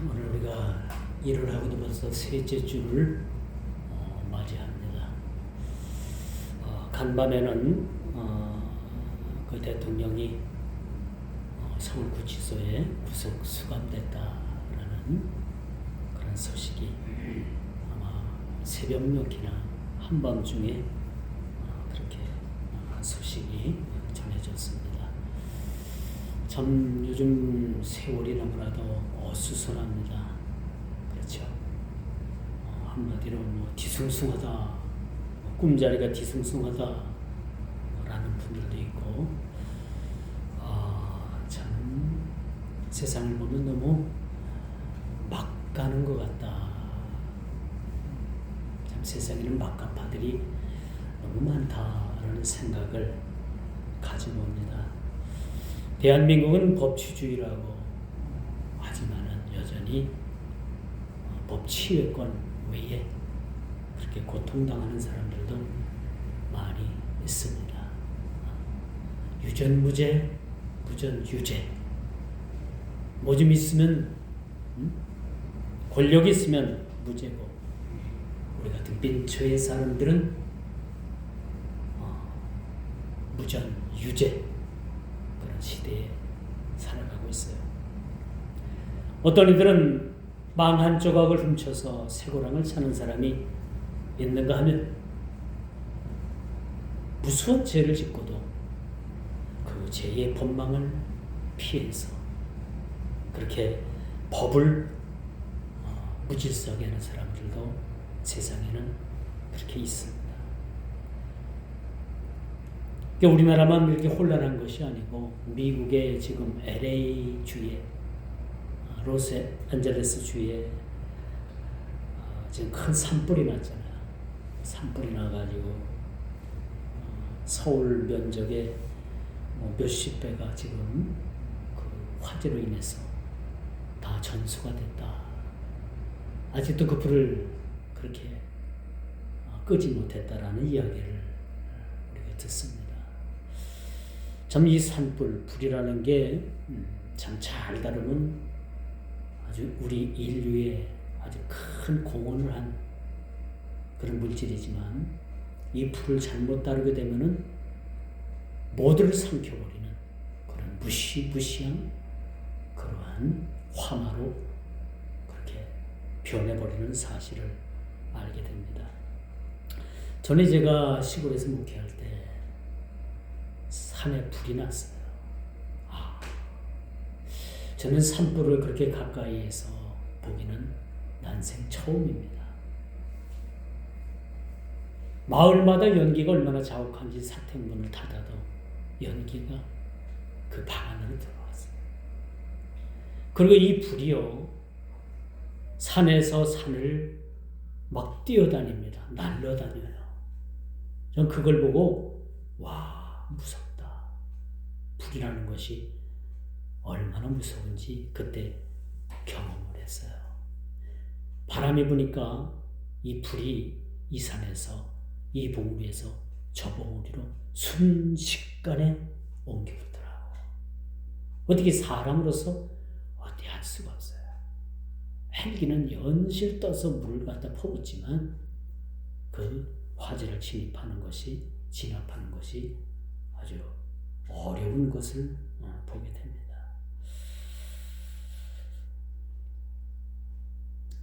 오늘 우리가 일을 하고도 벌써 셋째 주를 맞이합니다. 간밤에는 그 대통령이 서울구치소에 구속 수감됐다라는 그런 소식이 아마 새벽녘이나 한밤중에 그렇게 소식이 전해졌습니다. 참 요즘 세월이 너무나도 어수선합니다. 그렇죠. 한마디로 뒤숭숭하다, 꿈자리가 뒤숭숭하다 라는 분들도 있고, 참 세상을 보면 너무 막 가는 것 같다. 참 세상에는 막가파들이 너무 많다라는 생각을 가져봅니다. 대한민국은 법치주의라고 하지만은 여전히 법치외권 외에 그렇게 고통당하는 사람들도 많이 있습니다. 유전무죄, 무전유죄. 뭐 좀 있으면 권력이 있으면 무죄고, 우리 같은 빈처의 사람들은 무전유죄 그런 시대에 살아가고 있어요. 어떤 이들은 망 한 조각을 훔쳐서 쇠고랑을 차는 사람이 있는가 하면 무수한 죄를 짓고도 그 죄의 본망을 피해서 그렇게 법을 무질서하게 하는 사람들도 세상에는 그렇게 있습니다. 우리나라만 이렇게 혼란한 것이 아니고 미국의 지금 LA 주에 로스앤젤레스 주에 지금 큰 산불이 났잖아요. 산불이 나가지고 서울 면적의 몇십 배가 지금 그 화재로 인해서 다 전수가 됐다. 아직도 그 불을 그렇게 끄지 못했다라는 이야기를 우리가 듣습니다. 참 이 산불, 불이라는 게 참 잘 다루면 아주 우리 인류에 아주 큰 공헌을 한 그런 물질이지만, 이 불을 잘못 다루게 되면은 모두를 삼켜버리는 그런 무시무시한 그러한 화마로 그렇게 변해버리는 사실을 알게 됩니다. 전에 제가 시골에서 목회할 때 산에 불이 났어요. 저는 산불을 그렇게 가까이에서 보기는 난생 처음입니다. 마을마다 연기가 얼마나 자욱한지 사택문을 닫아도 연기가 그 방 안으로 들어왔어요. 그리고 이 불이요, 산에서 산을 막 뛰어다닙니다. 날려다녀요. 전 그걸 보고 와, 무섭다. 불이라는 것이 얼마나 무서운지 그때 경험을 했어요. 바람이 부니까 이 불이 이 산에서 이 봉우리에서 저 봉우리로 순식간에 옮겨붙더라고. 어떻게 사람으로서 어떻게 할 수가 없어요. 헬기는 연실 떠서 물을 갖다 퍼붓지만 그 화재를 진압하는 것이 아주 어려운 것을 보게 됩니다.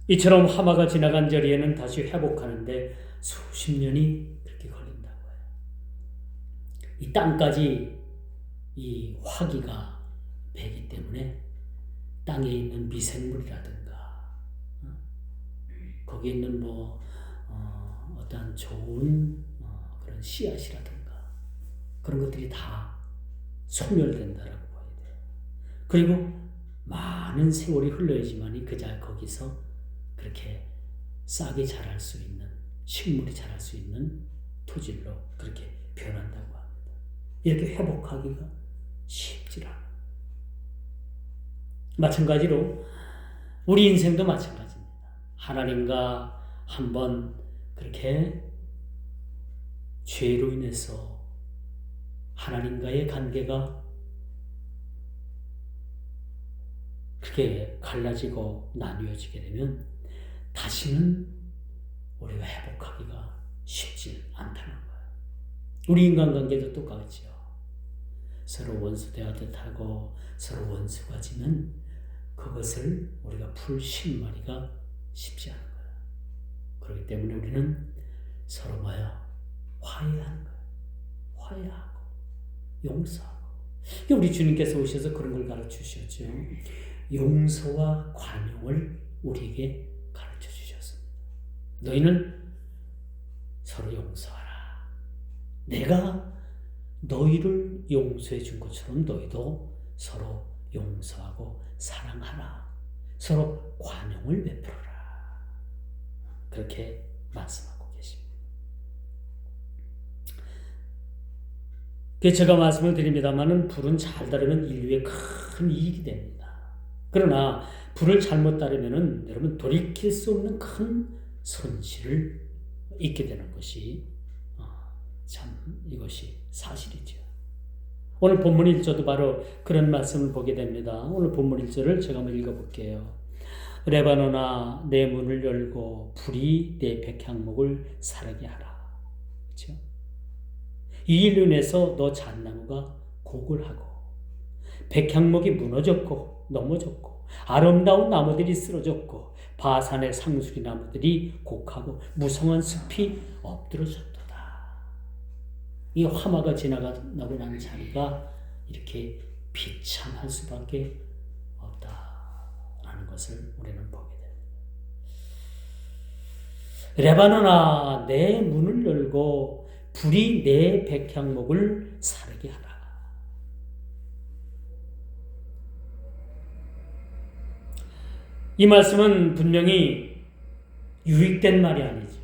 이처럼 하마가 지나간 자리에는 다시 회복하는데 수십 년이 그렇게 걸린다고 해요. 이 땅까지 이 화기가 배기 때문에 땅에 있는 미생물이라든가 거기에 있는 어떤 좋은 그런 씨앗이라든가 그런 것들이 다 소멸된다라고 봐야 돼요. 그리고 많은 세월이 흘러야지만이 거기서 그렇게 싹이 자랄 수 있는, 식물이 자랄 수 있는 토질로 그렇게 변한다고 합니다. 이렇게 회복하기가 쉽지 않아요. 마찬가지로 우리 인생도 마찬가지입니다. 하나님과 한번 그렇게 죄로 인해서 하나님과의 관계가 그렇게 갈라지고 나뉘어지게 되면 다시는 우리가 회복하기가 쉽지 않다는 거예요. 우리 인간관계도 똑같죠. 서로 원수 대하듯 하고 서로 원수가 지면 그것을 우리가 풀 실마리가 쉽지 않은 거예요. 그렇기 때문에 우리는 서로 화해하는 거예요. 화해하고 용서하고. 우리 주님께서 오셔서 그런 걸 가르쳐 주셨죠. 용서와 관용을 우리에게 가르쳐 주셨습니다. 너희는 서로 용서하라. 내가 너희를 용서해 준 것처럼 너희도 서로 용서하고 사랑하라. 서로 관용을 베풀어라. 그렇게 말씀하고 계십니다. 제가 말씀을 드립니다마는 불은 잘 따르면 인류에 큰 이익이 됩니다. 그러나 불을 잘못 따르면은 여러분 돌이킬 수 없는 큰 손실을 입게 되는 것이 참 이것이 사실이죠. 오늘 본문 1절도 바로 그런 말씀을 보게 됩니다. 오늘 본문 1절을 제가 한번 읽어볼게요. 레바논아 내 문을 열고 불이 내 백향목을 사르게 하라. 그렇죠? 이 일로 인해서 너 잣나무가 고골하고 백향목이 무너졌고 넘어졌고 아름다운 나무들이 쓰러졌고 바산의 상수리 나무들이 곡하고 무성한 숲이 엎드러졌도다. 이 화마가 지나가고 난 자리가 이렇게 비참할 수밖에 없다라는 것을 우리는 보게 됩니다. 레바논아 내 문을 열고 불이 내 백향목을 사르게 하라. 이 말씀은 분명히 유익된 말이 아니죠.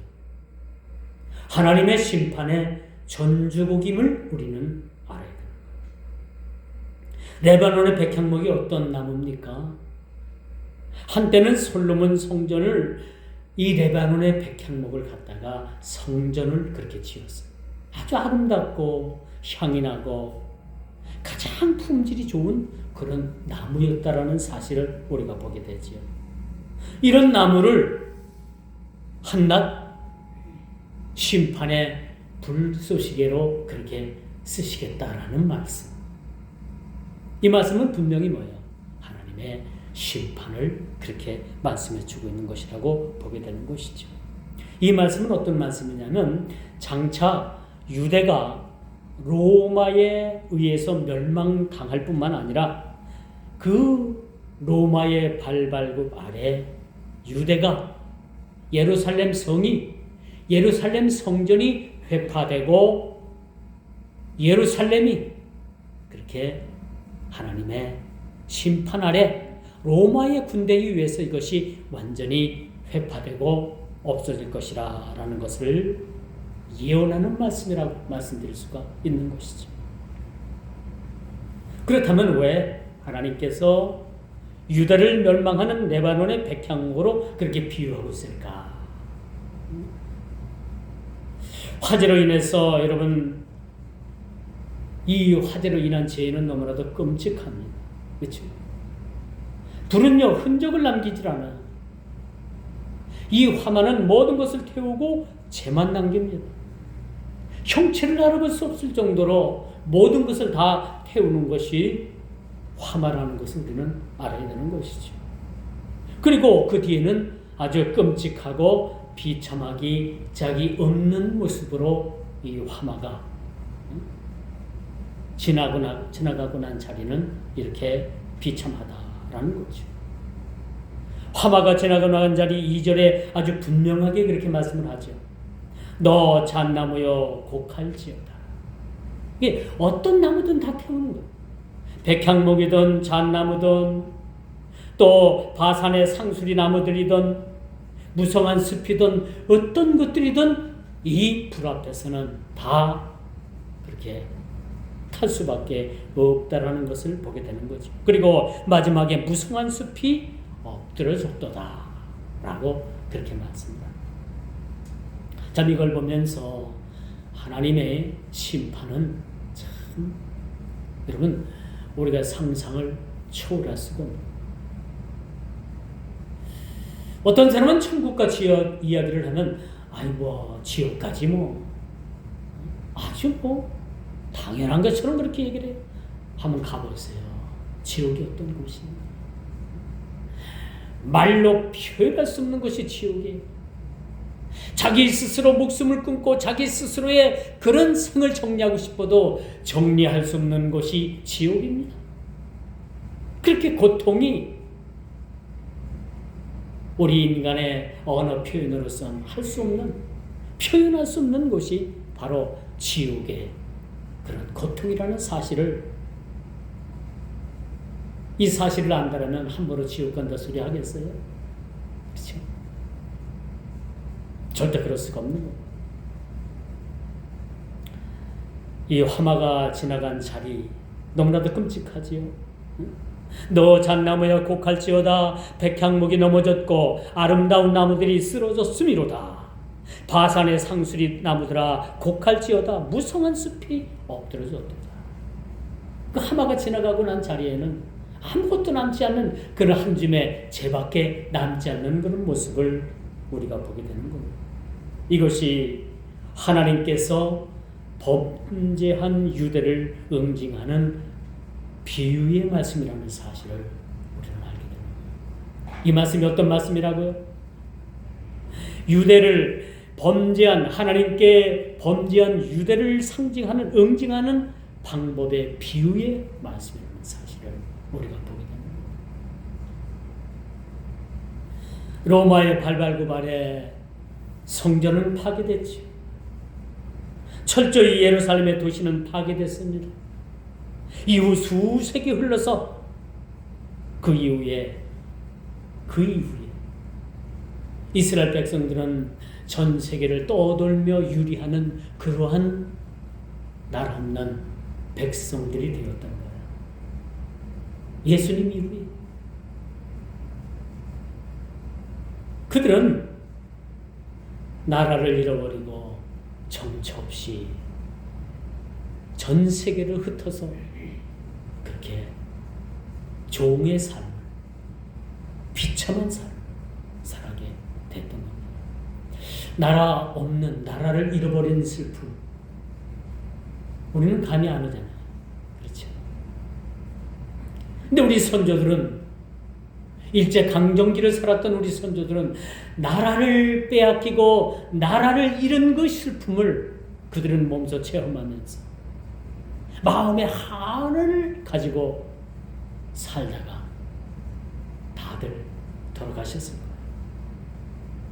하나님의 심판의 전주곡임을 우리는 알아야 됩니다. 레바논의 백향목이 어떤 나무입니까? 한때는 솔로몬 성전을 이 레바논의 백향목을 갖다가 성전을 그렇게 지었어요. 아주 아름답고 향이 나고 가장 품질이 좋은 그런 나무였다라는 사실을 우리가 보게 되지요. 이런 나무를 한낱 심판의 불쏘시개로 그렇게 쓰시겠다라는 말씀. 이 말씀은 분명히 하나님의 심판을 그렇게 말씀해 주고 있는 것이라고 보게 되는 것이죠. 이 말씀은 어떤 말씀이냐면 장차 유대가 로마에 의해서 멸망당할 뿐만 아니라 그 로마의 발발굽 아래 유대가 예루살렘 성전이 회파되고 예루살렘이 그렇게 하나님의 심판 아래 로마의 군대에 의해서 이것이 완전히 회파되고 없어질 것이라는 것을 예언하는 말씀이라고 말씀드릴 수가 있는 것이죠. 그렇다면 왜 하나님께서 유다를 멸망하는 레바논의 백향목으로 그렇게 비유하고 있을까? 화재로 인해서 여러분 이 화재로 인한 죄는 너무나도 끔찍합니다. 그렇죠? 불은요 흔적을 남기질 않아요. 이 화마는 모든 것을 태우고 재만 남깁니다. 형체를 알아볼 수 없을 정도로 모든 것을 다 태우는 것이 화마라는 것을 우리는 알아야 되는 것이죠. 그리고 그 뒤에는 아주 끔찍하고 비참하기 짝이 없는 모습으로 이 화마가 지나가고 난 자리는 이렇게 비참하다라는 거죠. 화마가 지나가고 난 자리 2절에 아주 분명하게 그렇게 말씀을 하죠. 너 잣나무여 곡할지어다. 이게 어떤 나무든 다 태우는 거예요. 백향목이든 잣나무든 또 바산의 상수리 나무들이든 무성한 숲이든 어떤 것들이든 이 불 앞에서는 다 그렇게 탈 수밖에 없다라는 것을 보게 되는 거죠. 그리고 마지막에 무성한 숲이 엎드러졌도다 라고 그렇게 말씀합니다. 참 이걸 보면서 하나님의 심판은 참 여러분 우리가 상상을 초월할 수가 없는 어떤 사람은 천국과 지옥 이야기를 하면 아이 뭐 지옥까지 뭐 아주 뭐 당연한 것처럼 그렇게 얘기를 해요. 한번 가보세요. 지옥이 어떤 곳인가. 말로 표현할 수 없는 것이 지옥이에요. 자기 스스로 목숨을 끊고 자기 스스로의 그런 생을 정리하고 싶어도 정리할 수 없는 곳이 지옥입니다. 그렇게 고통이 우리 인간의 언어 표현으로서는 할 수 없는, 표현할 수 없는 곳이 바로 지옥의 그런 고통이라는 사실을, 이 사실을 안다라면 함부로 지옥 간다 소리 하겠어요? 그렇죠? 절대 그럴 수가 없는 거예요. 이 화마가 지나간 자리 너무나도 끔찍하지요. 너 잣나무야 곡할지어다. 백향목이 넘어졌고 아름다운 나무들이 쓰러졌음이로다. 바산의 상수리 나무들아 곡할지어다. 무성한 숲이 엎드러졌도다. 그 하마가 지나가고 난 자리에는 아무것도 남지 않는 그런 한 줌의 재밖에 남지 않는 그런 모습을 우리가 보게 되는 겁니다. 이것이 하나님께서 범죄한 유대를 응징하는 비유의 말씀이라는 사실을 우리는 알게 됩니다. 이 말씀이 어떤 말씀이라고요? 유대를 범죄한, 하나님께 범죄한 유대를 상징하는, 응징하는 방법의 비유의 말씀이라는 사실을 우리가 보게 됩니다. 로마의 발발구발에 성전은 파괴됐죠. 철저히 예루살렘의 도시는 파괴됐습니다. 이후 수세기 흘러서 그 이후에 이스라엘 백성들은 전 세계를 떠돌며 유리하는 그러한 나라 없는 백성들이 되었던 거예요. 예수님 이후에 그들은 나라를 잃어버리고 정처 없이 전 세계를 흩어서 그렇게 종의 삶을, 비참한 삶을 살아게 됐던 겁니다. 나라 없는, 나라를 잃어버린 슬픔, 우리는 감이 안 오잖아요. 그렇죠? 근데 우리 선조들은, 일제 강점기를 살았던 우리 선조들은 나라를 빼앗기고 나라를 잃은 그 슬픔을 그들은 몸소 체험하면서 마음의 한을 가지고 살다가 다들 돌아가셨을 거예요.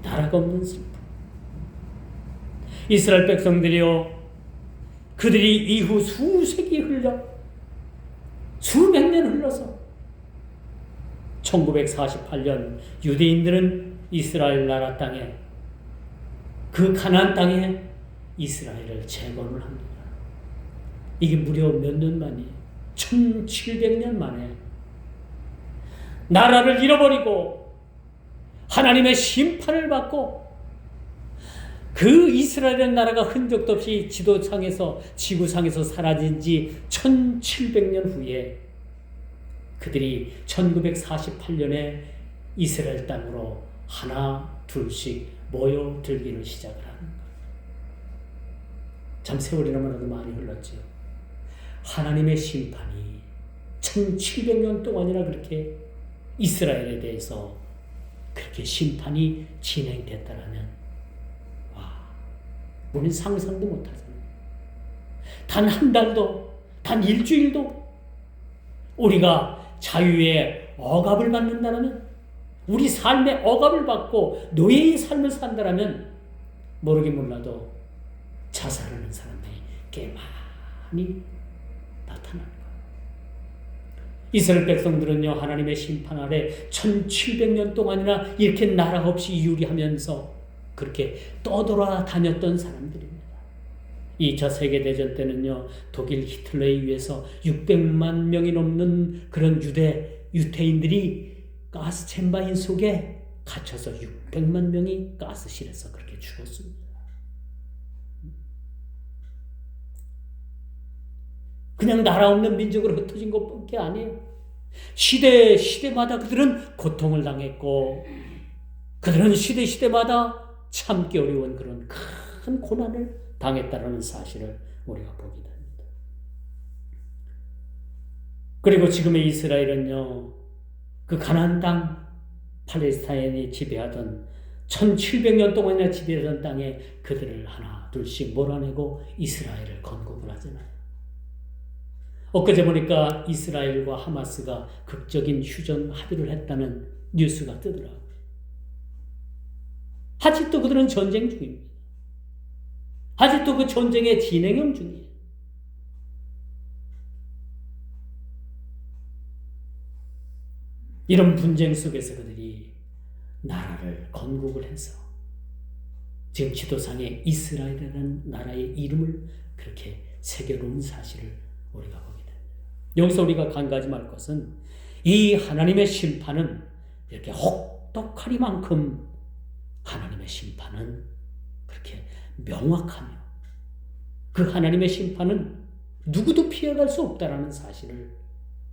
나라가 없는 슬픔. 이스라엘 백성들이요, 그들이 이후 수세기 흘러, 수백 년 흘러서 1948년 유대인들은 이스라엘 나라 땅에, 그 가나안 땅에 이스라엘을 재건을 합니다. 이게 무려 몇 년 만이에요? 1700년 만에 나라를 잃어버리고 하나님의 심판을 받고 그 이스라엘 나라가 흔적도 없이 지도상에서, 지구상에서 사라진 지 1700년 후에 그들이 1948년에 이스라엘 땅으로 하나 둘씩 모여들기를 시작을 하는 거예요. 참 세월이 너무나도 많이 흘렀죠. 하나님의 심판이 1700년 동안이나 그렇게 이스라엘에 대해서 그렇게 심판이 진행됐다라면, 와, 우리는 상상도 못하잖아요. 단 한 달도, 단 일주일도 우리가 자유의 억압을 받는다면, 우리 삶의 억압을 받고 노예의 삶을 산다면 모르긴 몰라도 자살하는 사람들이 꽤 많이 나타나는 거예요. 이스라엘 백성들은요, 하나님의 심판 아래 1700년 동안이나 이렇게 나라 없이 유리하면서 그렇게 떠돌아 다녔던 사람들입니다. 2차 세계대전 때는요, 독일 히틀러에 의해서 600만 명이 넘는 그런 유태인들이 가스 챔바인 속에 갇혀서 600만 명이 가스실에서 그렇게 죽었습니다. 그냥 나라 없는 민족으로 흩어진 것밖에 아니에요. 시대마다 그들은 고통을 당했고 그들은 시대마다 참기 어려운 그런 큰 고난을 당했다는 사실을 우리가 보게 됩니다. 그리고 지금의 이스라엘은요, 그 가나안 땅, 팔레스타인이 지배하던 1700년 동안이나 지배하던 땅에 그들을 하나 둘씩 몰아내고 이스라엘을 건국을 하잖아요. 엊그제 보니까 이스라엘과 하마스가 극적인 휴전 합의를 했다는 뉴스가 뜨더라고요. 아직도 그들은 전쟁 중입니다. 아직도 그 전쟁의 진행형 중이에요. 이런 분쟁 속에서 그들이 나라를 건국을 해서 지금 지도상에 이스라엘이라는 나라의 이름을 그렇게 새겨놓은 사실을 우리가 보게 됩니다. 여기서 우리가 간과하지 것은 이 하나님의 심판은 이렇게 혹독하리만큼 하나님의 심판은 그렇게 명확하며 그 하나님의 심판은 누구도 피해갈 수 없다라는 사실을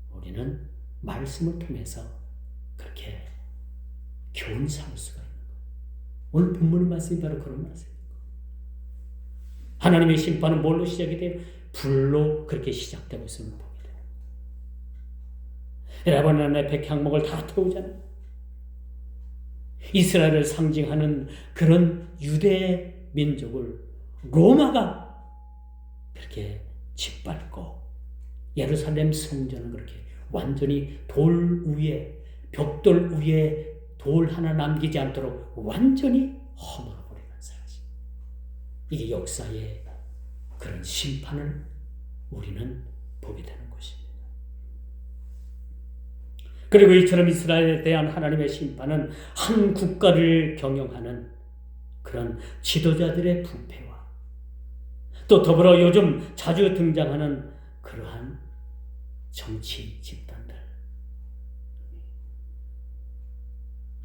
우리는 말씀을 통해서 그렇게 교훈 삼을 수가 있는 거예요. 오늘 본문의 말씀이 바로 그런 말씀입니다. 하나님의 심판은 뭘로 시작이 돼요? 불로 그렇게 시작되고 있음을 보게 돼요. 레바논의 백향목을 다 태우잖아요. 이스라엘을 상징하는 그런 유대 민족을 로마가 그렇게 짓밟고 예루살렘 성전은 그렇게 완전히 돌 위에 벽돌 위에 돌 하나 남기지 않도록 완전히 허물어버리는 사실. 이게 역사의 그런 심판을 우리는 보게 되는 것입니다. 그리고 이처럼 이스라엘에 대한 하나님의 심판은 한 국가를 경영하는 그런 지도자들의 부패와 또 더불어 요즘 자주 등장하는 그러한 정치 집단들,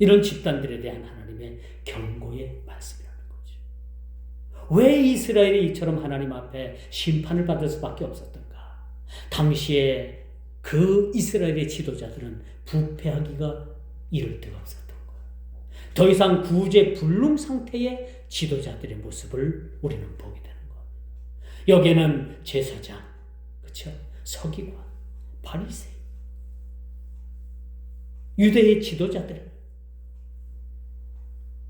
이런 집단들에 대한 하나님의 경고의 말씀이라는 거죠. 왜 이스라엘이 이처럼 하나님 앞에 심판을 받을 수밖에 없었던가? 당시에 그 이스라엘의 지도자들은 부패하기가 이를 데가 없었던 거예요. 더 이상 구제불능 상태의 지도자들의 모습을 우리는 보게 되는 거예요. 여기에는 제사장, 그렇죠? 서기관, 바리새인, 유대의 지도자들,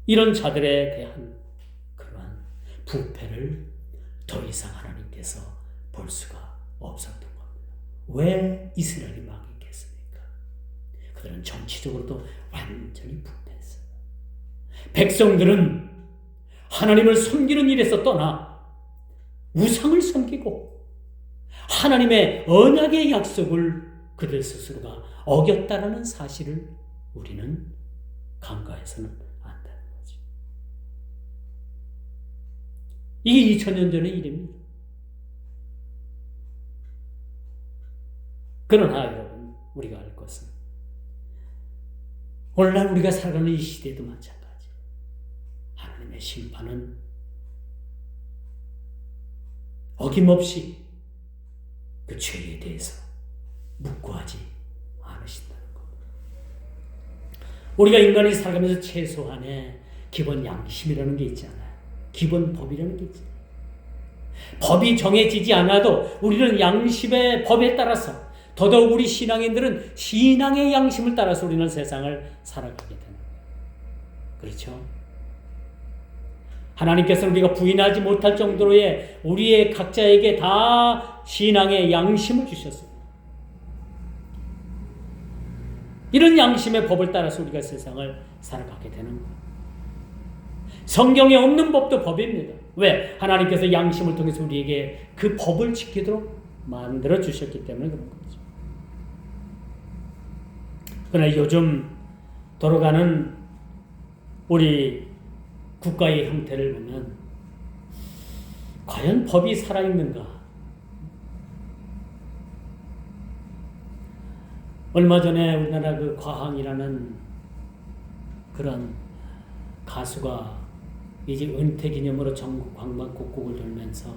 이런 자들에 대한 그러한 부패를 더 이상 하나님께서 볼 수가 없었던 겁니다. 왜 이스라엘이 망했겠습니까? 그들은 정치적으로도 완전히 부패했어요. 백성들은 하나님을 섬기는 일에서 떠나 우상을 섬기고 하나님의 언약의 약속을 그들 스스로가 어겼다라는 사실을 우리는 간과해서는 안 되는 거죠. 이게 2000년 전의 일입니다. 그러나 여러분, 우리가 알 것은 오늘날 우리가 살아가는 이 시대도 마찬가지예요. 하나님의 심판은 어김없이 그 죄에 대해서 묵고하지 않으신다는 겁니다. 우리가 인간이 살아가면서 최소한의 기본 양심이라는 게 있잖아요. 기본 법이라는 게 있잖아요. 법이 정해지지 않아도 우리는 양심의 법에 따라서, 더더욱 우리 신앙인들은 신앙의 양심을 따라서 우리는 세상을 살아가게 됩니다. 그렇죠? 하나님께서는 우리가 부인하지 못할 정도로의 우리의 각자에게 다 신앙의 양심을 주셨습니다. 이런 양심의 법을 따라서 우리가 세상을 살아가게 되는 거예요. 성경에 없는 법도 법입니다. 왜? 하나님께서 양심을 통해서 우리에게 그 법을 지키도록 만들어 주셨기 때문에 그런 거죠. 그러나 요즘 돌아가는 우리 국가의 형태를 보면 과연 법이 살아있는가? 얼마 전에 우리나라 그 과항이라는 그런 가수가 이제 은퇴 기념으로 전국 방방곡곡을 돌면서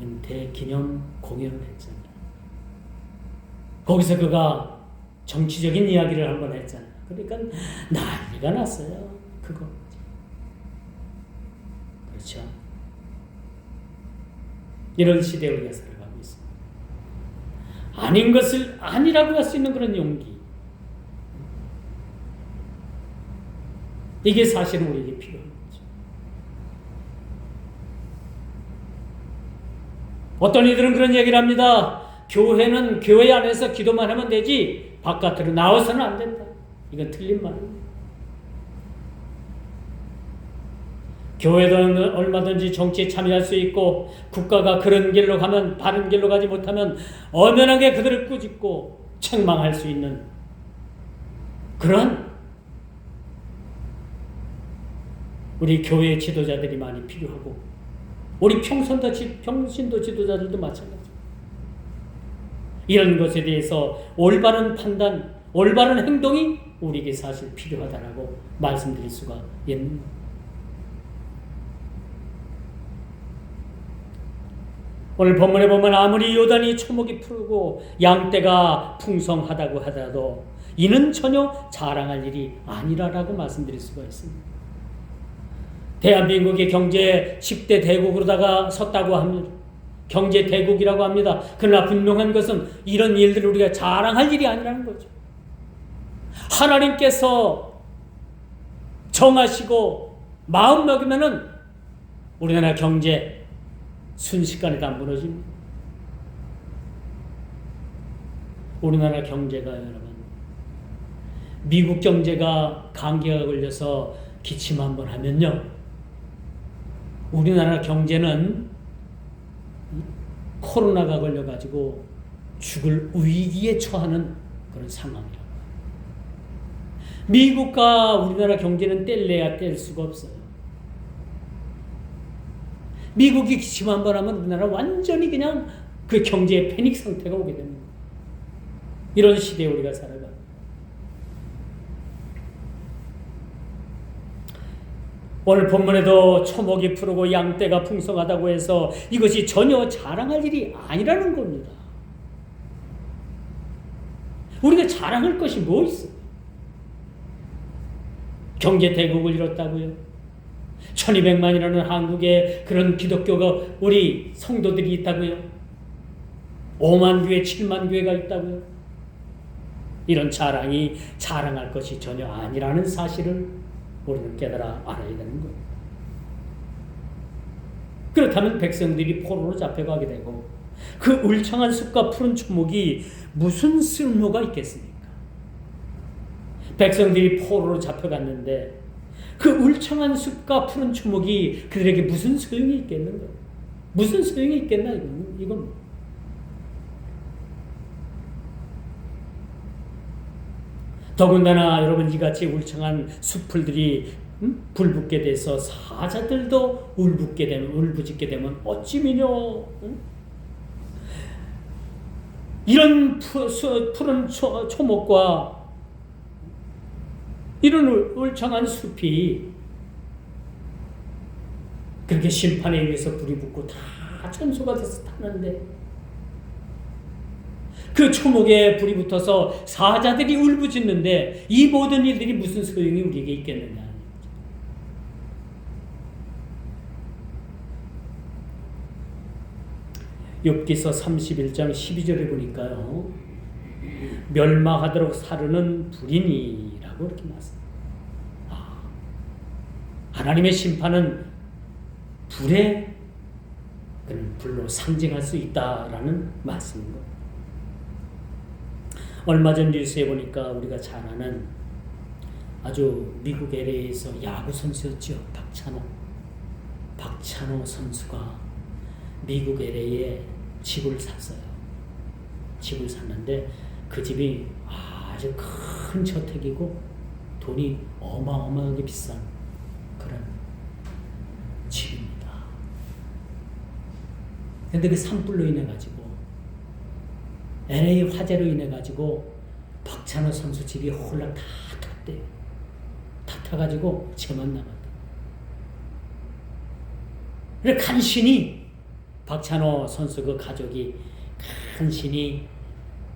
은퇴 기념 공연을 했잖아요. 거기서 그가 정치적인 이야기를 한번 했잖아요. 그러니까 난리가 났어요. 그거. 그렇죠? 이런 시대에 우리가 살아가고 있습니다. 아닌 것을 아니라고 할 수 있는 그런 용기. 이게 사실은 우리에게 필요한 거죠. 어떤 이들은 그런 얘기를 합니다. 교회는 교회 안에서 기도만 하면 되지 바깥으로 나와서는 안 된다. 이건 틀린 말입니다. 교회는 얼마든지 정치에 참여할 수 있고 국가가 그런 길로 가면 바른 길로 가지 못하면 엄연하게 그들을 꾸짖고 책망할 수 있는 그런 우리 교회 지도자들이 많이 필요하고 우리 평신도 지도자들도 마찬가지입니다. 이런 것에 대해서 올바른 판단, 올바른 행동이 우리에게 사실 필요하다라고 말씀드릴 수가 있는 겁니다. 오늘 본문에 보면 아무리 요단이 초목이 푸르고 양떼가 풍성하다고 하더라도 이는 전혀 자랑할 일이 아니라라고 말씀드릴 수가 있습니다. 대한민국의 경제 10대 대국으로다가 섰다고 합니다. 경제 대국이라고 합니다. 그러나 분명한 것은 이런 일들을 우리가 자랑할 일이 아니라는 거죠. 하나님께서 정하시고 마음 먹으면은 우리나라 경제 순식간에 다 무너집니다. 우리나라 경제가 여러분 미국 경제가 감기가 걸려서 기침 한번 하면요 우리나라 경제는 코로나가 걸려가지고 죽을 위기에 처하는 그런 상황이라고. 미국과 우리나라 경제는 뗄래야 뗄 수가 없어요. 미국이 기침 한번 하면 우리나라 완전히 그냥 그 경제의 패닉 상태가 오게 됩니다. 이런 시대에 우리가 살아가. 오늘 본문에도 초목이 푸르고 양떼가 풍성하다고 해서 이것이 전혀 자랑할 일이 아니라는 겁니다. 우리가 자랑할 것이 뭐 있어요? 경제 대국을 이뤘다고요? 1200만이라는 한국에 그런 기독교가 우리 성도들이 있다고요? 5만 교회, 7만 교회가 있다고요? 이런 자랑이 자랑할 것이 전혀 아니라는 사실을 우리는 깨달아 알아야 되는 거예요. 그렇다면 백성들이 포로로 잡혀가게 되고 그 울창한 숲과 푸른 초목이 무슨 쓸모가 있겠습니까? 백성들이 포로로 잡혀갔는데 그 울창한 숲과 푸른 초목이 그들에게 무슨 소용이 있겠는가? 무슨 소용이 있겠나 이건. 더군다나 여러분 이같이 울창한 숲풀들이 불붙게 돼서 사자들도 울부짖게 되면 어찌미뇨? 이런 푸른 초목과 이런 울창한 숲이 그렇게 심판에 의해서 불이 붙고 다 천소가 돼서 타는데 그 초목에 불이 붙어서 사자들이 울부짖는데 이 모든 일들이 무슨 소용이 우리에게 있겠느냐. 욥기서 31장 12절에 보니까요. 멸망하도록 사르는 불이니라고 이렇게 말씀합니다. 하나님의 심판은 불로 상징할 수 있다라는 말씀입니다. 얼마 전 뉴스에 보니까 우리가 잘 아는 아주 미국 LA에서 야구 선수였죠. 박찬호 선수가 미국 LA에 집을 샀어요. 집을 샀는데 그 집이 아주 큰 저택이고 돈이 어마어마하게 비싼 그런 집입니다. 근데 그 산불로 인해 가지고 LA 화재로 인해 가지고 박찬호 선수 집이 홀랑 다 탔대요. 다 타가지고 채만 남았다. 그래 간신히 박찬호 선수 그 가족이 간신히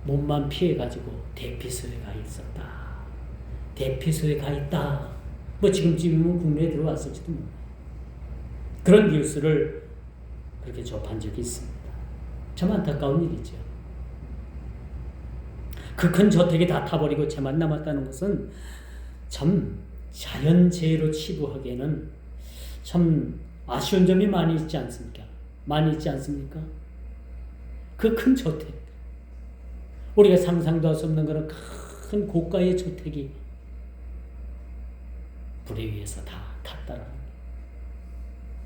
몸만 피해 가지고 대피소에 가 있었다. 대피소에 가 있다. 뭐 지금쯤이면 국내에 들어왔을지도 몰라요. 그런 뉴스를 그렇게 접한 적이 있습니다. 참 안타까운 일이죠. 그 큰 저택이 다 타버리고 쟤만 남았다는 것은 참 자연재해로 치부하기에는 참 아쉬운 점이 많이 있지 않습니까? 많이 있지 않습니까? 그 큰 저택, 우리가 상상도 할 수 없는 그런 큰 고가의 저택이 불에 의해서 다 탔다라는 게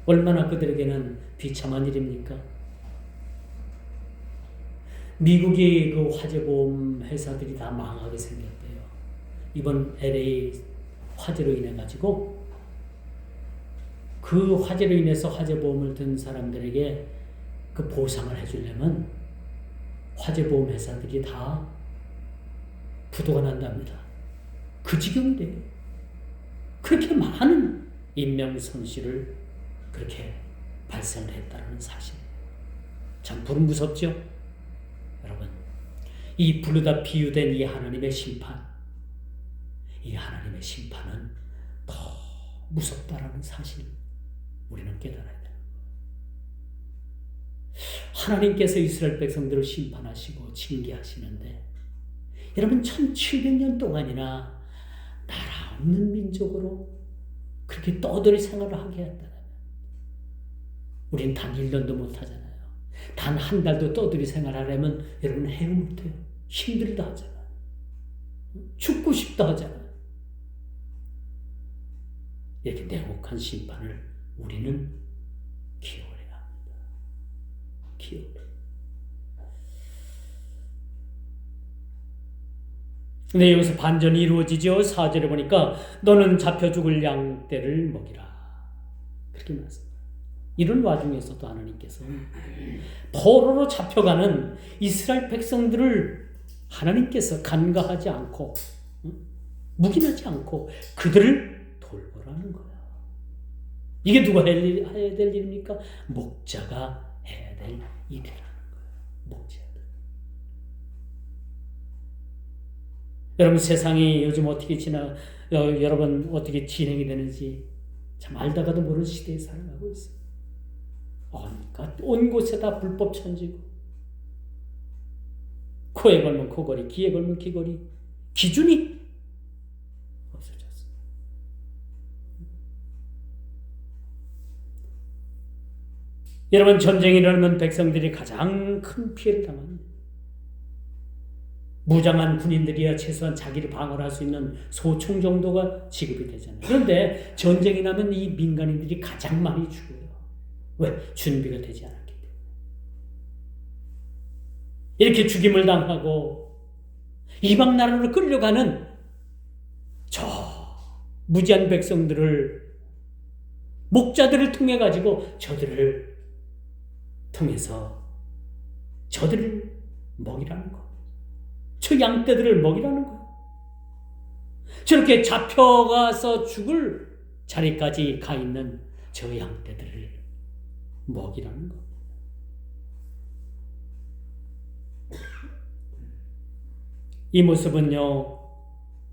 얼마나 그들에게는 비참한 일입니까? 미국의 그 화재보험 회사들이 다 망하게 생겼대요. 이번 LA 화재로 인해 가지고 그 화재로 인해서 화재보험을 든 사람들에게 그 보상을 해주려면 화재보험 회사들이 다 부도가 난답니다. 그 지경이 돼요. 그렇게 많은 인명 손실을 그렇게 발생을 했다는 사실. 참 불은 무섭죠? 여러분, 이 부르다 비유된 이 하나님의 심판, 이 하나님의 심판은 더 무섭다라는 사실 우리는 깨달아야 돼요. 하나님께서 이스라엘 백성들을 심판하시고 징계하시는데 여러분 1700년 동안이나 나라 없는 민족으로 그렇게 떠들이 생활을 하게 했다면 우린 단 1년도 못하잖아요. 단 한 달도 떠들이 생활하려면 여러분 해요 못해요. 힘들다 하잖아요. 죽고 싶다 하잖아요. 이렇게 냉혹한 심판을 우리는 기어해야 합니다. 기어해. 근데 여기서 반전이 이루어지죠. 4절에 보니까 너는 잡혀 죽을 양떼를 먹이라. 그렇게 말씀합니다. 이런 와중에서도 하나님께서 포로로 잡혀가는 이스라엘 백성들을 하나님께서 간과하지 않고 묵인하지 않고 그들을 돌보라는 거야. 이게 누가 해야 될 일입니까? 목자가 해야 될 일이라는 거야. 목자들. 여러분 세상이 요즘 어떻게 여러분 어떻게 진행이 되는지 참 알다가도 모르는 시대에 살아가고 있어요. 온 곳에 다 불법 천지고 코에 걸면 코걸이, 귀에 걸면 귀걸이, 기준이 없어졌어요. 여러분 전쟁이 일어나면 백성들이 가장 큰 피해를 당합니다. 무장한 군인들이야 최소한 자기를 방어할 수 있는 소총 정도가 지급이 되잖아요. 그런데 전쟁이 나면 이 민간인들이 가장 많이 죽어요. 왜? 준비가 되지 않았기 때문에. 이렇게 죽임을 당하고 이방 나라로 끌려가는 저 무지한 백성들을 목자들을 통해 가지고 저들을 통해서 저들을 먹이라는 거. 저 양떼들을 먹이라는 거. 저렇게 잡혀가서 죽을 자리까지 가 있는 저 양떼들을 먹이라는 거. 이 모습은요,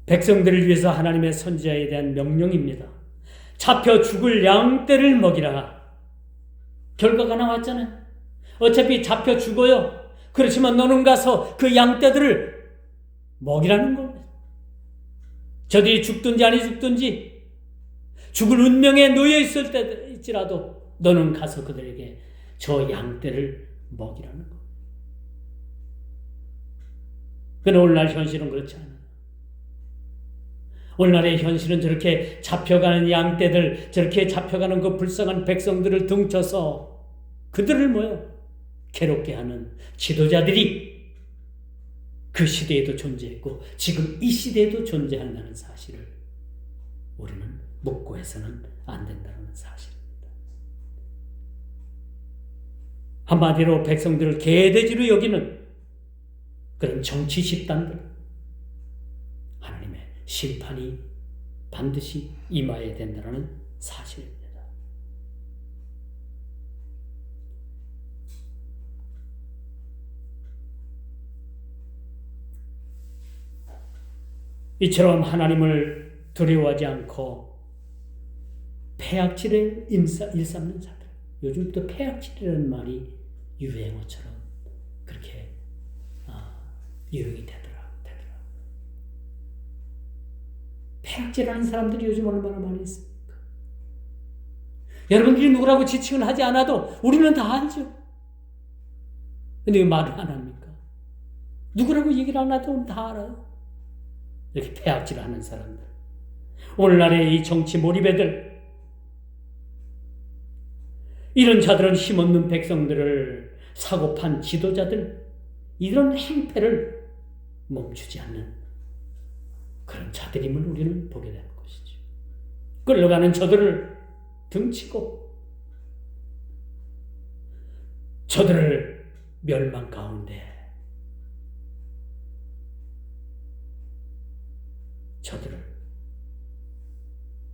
백성들을 위해서 하나님의 선지자에 대한 명령입니다. 잡혀 죽을 양떼를 먹이라. 결과가 나왔잖아요. 어차피 잡혀 죽어요. 그렇지만 너는 가서 그 양떼들을 먹이라는 겁니다. 저들이 죽든지 아니 죽든지 죽을 운명에 놓여 있을 때일지라도 너는 가서 그들에게 저 양떼를 먹이라는 거. 그러나 오늘날 현실은 그렇지 않아요. 오늘날의 현실은 저렇게 잡혀가는 양떼들, 저렇게 잡혀가는 그 불쌍한 백성들을 등쳐서 그들을 뭐요? 괴롭게 하는 지도자들이 그 시대에도 존재했고 지금 이 시대에도 존재한다는 사실을 우리는 묻고 해서는 안 된다는 사실입니다. 한마디로 백성들을 개돼지로 여기는 그런 정치 집단들, 하나님의 심판이 반드시 임해야 된다는 사실입니다. 이처럼 하나님을 두려워하지 않고 폐악질을 일삼는 자들. 요즘 또 폐악질이라는 말이 유행어처럼 그렇게 유행이 되더라. 폐악질하는 사람들이 요즘 얼마나 많이 있습니까? 여러분들이 누구라고 지칭을 하지 않아도 우리는 다 알죠. 근데 왜 말을 안 합니까? 누구라고 얘기를 안 해도 우리는 다 알아요. 이렇게 폐악질하는 사람들. 오늘날의 이 정치 몰입애들, 이런 자들은 힘없는 백성들을 사고판 지도자들, 이런 행패를 멈추지 않는 그런 자들임을 우리는 보게 되는 것이죠. 끌려가는 저들을 등치고 저들을 멸망 가운데 저들을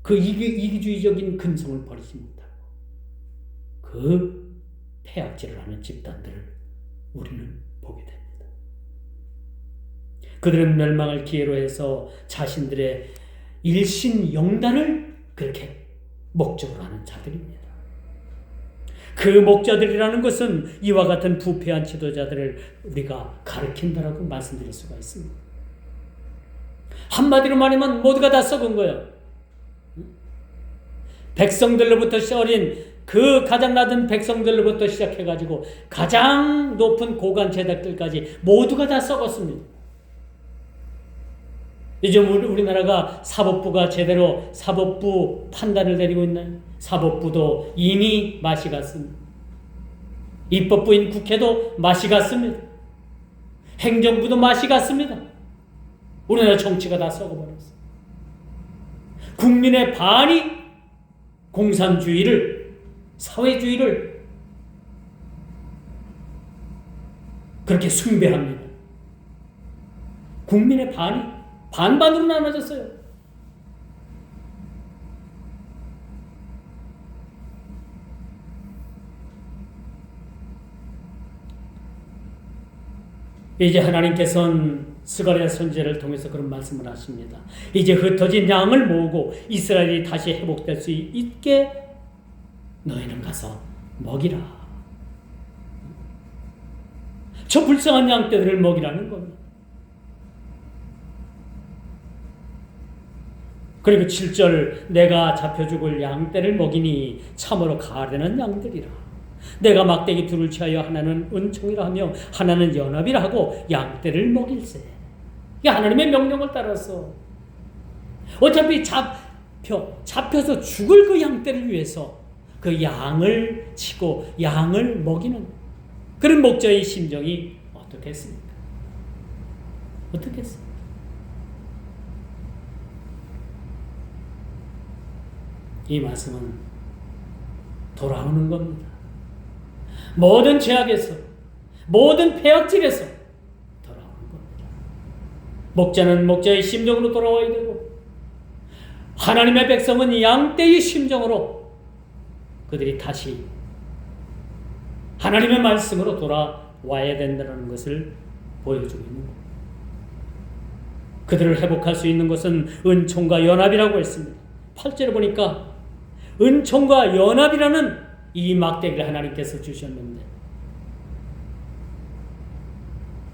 그 이기주의적인 근성을 버리지 못하고 그 폐악질을 하는 집단들을 우리는 보게 됩니다. 그들은 멸망을 기회로 해서 자신들의 일신영단을 그렇게 목적으로 하는 자들입니다. 그 목자들이라는 것은 이와 같은 부패한 지도자들을 우리가 가르친다라고 말씀드릴 수가 있습니다. 한마디로 말하면 모두가 다 썩은 거예요. 백성들로부터 어린 그 가장 낮은 백성들로부터 시작해가지고 가장 높은 고관 제닥들까지 모두가 다 썩었습니다. 이제 우리나라가 사법부가 제대로 사법부 판단을 내리고 있나요? 사법부도 이미 맛이 갔습니다. 입법부인 국회도 맛이 갔습니다. 행정부도 맛이 갔습니다. 우리나라 정치가 다 썩어버렸어요. 국민의 반이 공산주의를, 사회주의를 그렇게 숭배합니다. 국민의 반이 반반으로 나눠졌어요. 이제 하나님께서는 스가랴 선지자를 통해서 그런 말씀을 하십니다. 이제 흩어진 양을 모으고 이스라엘이 다시 회복될 수 있게 너희는 가서 먹이라. 저 불쌍한 양떼들을 먹이라는 겁니다. 그리고 7절 내가 잡혀 죽을 양떼를 먹이니 참으로 가련한 양들이라. 내가 막대기 둘을 취하여 하나는 은총이라 하며 하나는 연합이라 하고 양떼를 먹일세. 이게 하나님의 명령을 따라서 어차피 잡혀서 죽을 그 양떼를 위해서 그 양을 치고 양을 먹이는 그런 목자의 심정이 어떻겠습니까? 어떻겠습니까? 이 말씀은 돌아오는 겁니다. 모든 죄악에서, 모든 폐악질에서 돌아오는 겁니다. 목자는 목자의 심정으로 돌아와야 되고 하나님의 백성은 양떼의 심정으로 그들이 다시 하나님의 말씀으로 돌아와야 된다는 것을 보여주고 있는 겁니다. 그들을 회복할 수 있는 것은 은총과 연합이라고 했습니다. 8절에 보니까 은총과 연합이라는 이 막대기를 하나님께서 주셨는데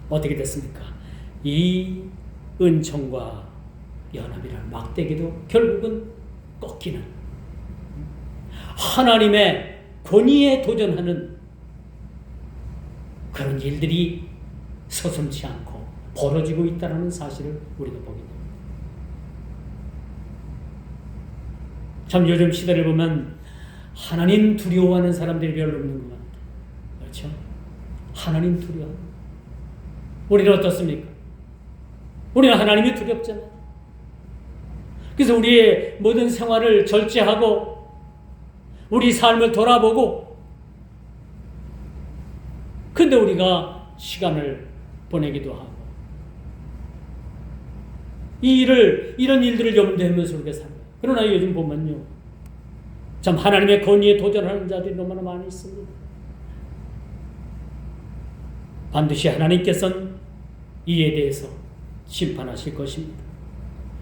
어떻게 됐습니까? 이 은총과 연합이라는 막대기도 결국은 꺾이는 하나님의 권위에 도전하는 그런 일들이 서슴지 않고 벌어지고 있다는 사실을 우리가 보게 됩니다. 참 요즘 시대를 보면 하나님 두려워하는 사람들이 별로 없는 것 같아요. 그렇죠? 하나님 두려워. 우리는 어떻습니까? 우리는 하나님이 두렵잖아요. 그래서 우리의 모든 생활을 절제하고 우리 삶을 돌아보고 근데 우리가 시간을 보내기도 하고 이런 일들을 염두하면서 우리가 살아요. 그러나 요즘 보면요. 참 하나님의 권위에 도전하는 자들이 너무나 많이 있습니다. 반드시 하나님께서는 이에 대해서 심판하실 것입니다.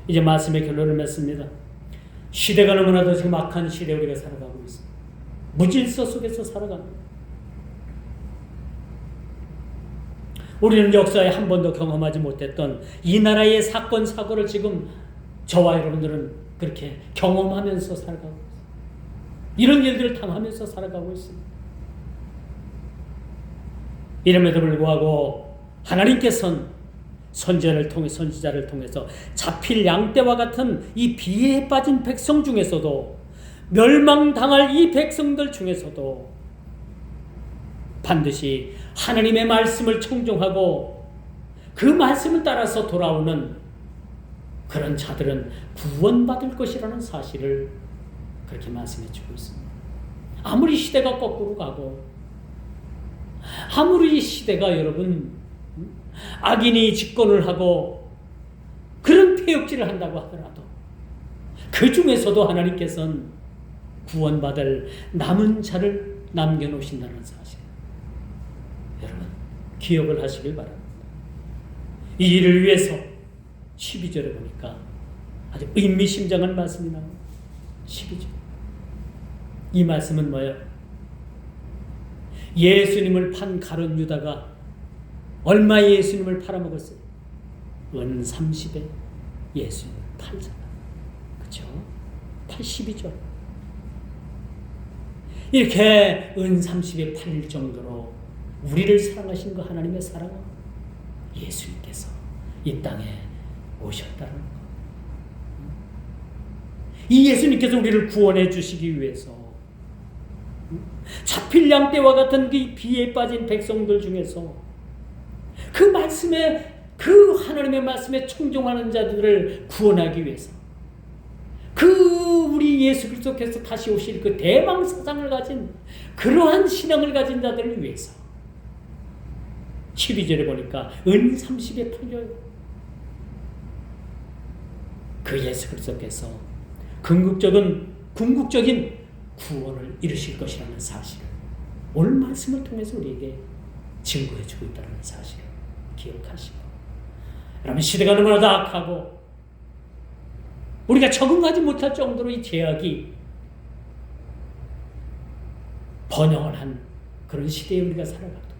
이제 말씀의 결론을 맺습니다. 시대가 너무나도 지금 악한 시대에 우리가 살아가고 있습니다. 무질서 속에서 살아갑니다. 우리는 역사에 한 번도 경험하지 못했던 이 나라의 사건 사고를 지금 저와 여러분들은 그렇게 경험하면서 살아가고 있습니다. 이런 일들을 당하면서 살아가고 있습니다. 이름에도 불구하고 하나님께서는 선지자를 통해서 잡힐 양떼와 같은 이 비에 빠진 백성 중에서도, 멸망당할 이 백성들 중에서도 반드시 하나님의 말씀을 청종하고 그 말씀을 따라서 돌아오는 그런 자들은 구원받을 것이라는 사실을 그렇게 말씀해 주고 있습니다. 아무리 시대가 거꾸로 가고, 아무리 시대가 여러분 악인이 집권을 하고 그런 폐역질을 한다고 하더라도 그 중에서도 하나님께서는 구원받을 남은 자를 남겨놓으신다는 사실, 여러분 기억을 하시길 바랍니다. 이 일을 위해서 12절에 보니까 아주 의미심장한 말씀이 나옵니다. 12절. 이 말씀은 뭐예요? 예수님을 판 가룟 유다가 얼마에 예수님을 팔아먹었어요? 은 30에 예수님을 팔잖아. 그렇죠? 82절. 이렇게 은 30에 팔릴 정도로 우리를 사랑하신 그 하나님의 사랑은 예수님께서 이 땅에 오셨다는 것. 이 예수님께서 우리를 구원해 주시기 위해서 잡힐 양떼와 같은 그 비에 빠진 백성들 중에서 그 말씀에, 그 하나님의 말씀에 청종하는 자들을 구원하기 위해서, 그 우리 예수 그리스도께서 다시 오실 그 대망 사상을 가진 그러한 신앙을 가진 자들을 위해서 12절에 보니까 은 30에 팔려요. 그 예수 그리스도께서 궁극적인 구원을 이루실 것이라는 사실을 오늘 말씀을 통해서 우리에게 증거해 주고 있다는 사실을 기억하시고, 여러분 시대가 너무나도 악하고 우리가 적응하지 못할 정도로 이 죄악이 번영을 한 그런 시대에 우리가 살아가도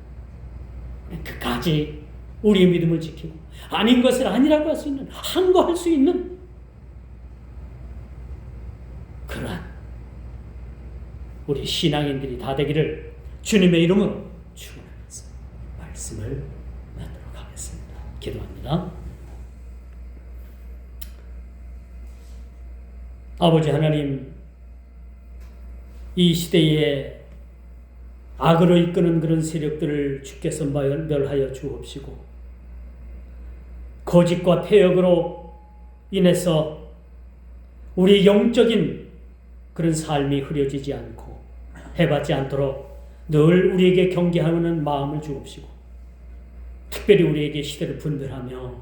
끝까지 우리의 믿음을 지키고 아닌 것을 아니라고 할 수 있는, 한 거 할 수 있는 그러한 우리 신앙인들이 다 되기를 주님의 이름으로 축원하면서 말씀을 나누도록 하겠습니다. 기도합니다. 아버지 하나님, 이 시대에 악으로 이끄는 그런 세력들을 주께서 멸하여 주옵시고, 거짓과 폐역으로 인해서 우리 영적인 그런 삶이 흐려지지 않고 해받지 않도록 늘 우리에게 경계하는 마음을 주옵시고, 특별히 우리에게 시대를 분별하며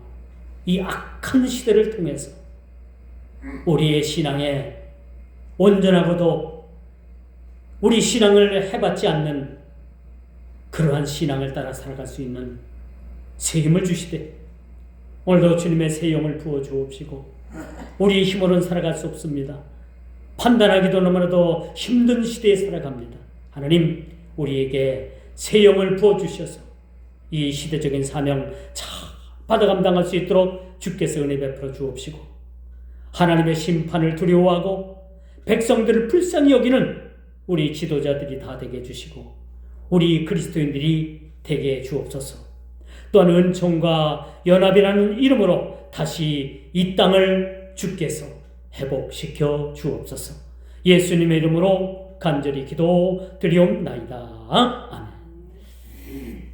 이 악한 시대를 통해서 우리의 신앙에 온전하고도 우리 신앙을 해받지 않는 그러한 신앙을 따라 살아갈 수 있는 새 힘을 주시되, 오늘도 주님의 새 영을 부어 주옵시고, 우리의 힘으로는 살아갈 수 없습니다. 판단하기도 너무나도 힘든 시대에 살아갑니다. 하나님, 우리에게 새 영을 부어 주셔서 이 시대적인 사명 잘 받아 감당할 수 있도록 주께서 은혜 베풀어 주옵시고, 하나님의 심판을 두려워하고 백성들을 불쌍히 여기는 우리 지도자들이 다 되게 해주시고, 우리 그리스도인들이 되게 해 주옵소서. 또한 은총과 연합이라는 이름으로 다시 이 땅을 주께서 회복시켜 주옵소서. 예수님의 이름으로 간절히 기도 드리옵나이다. 아멘.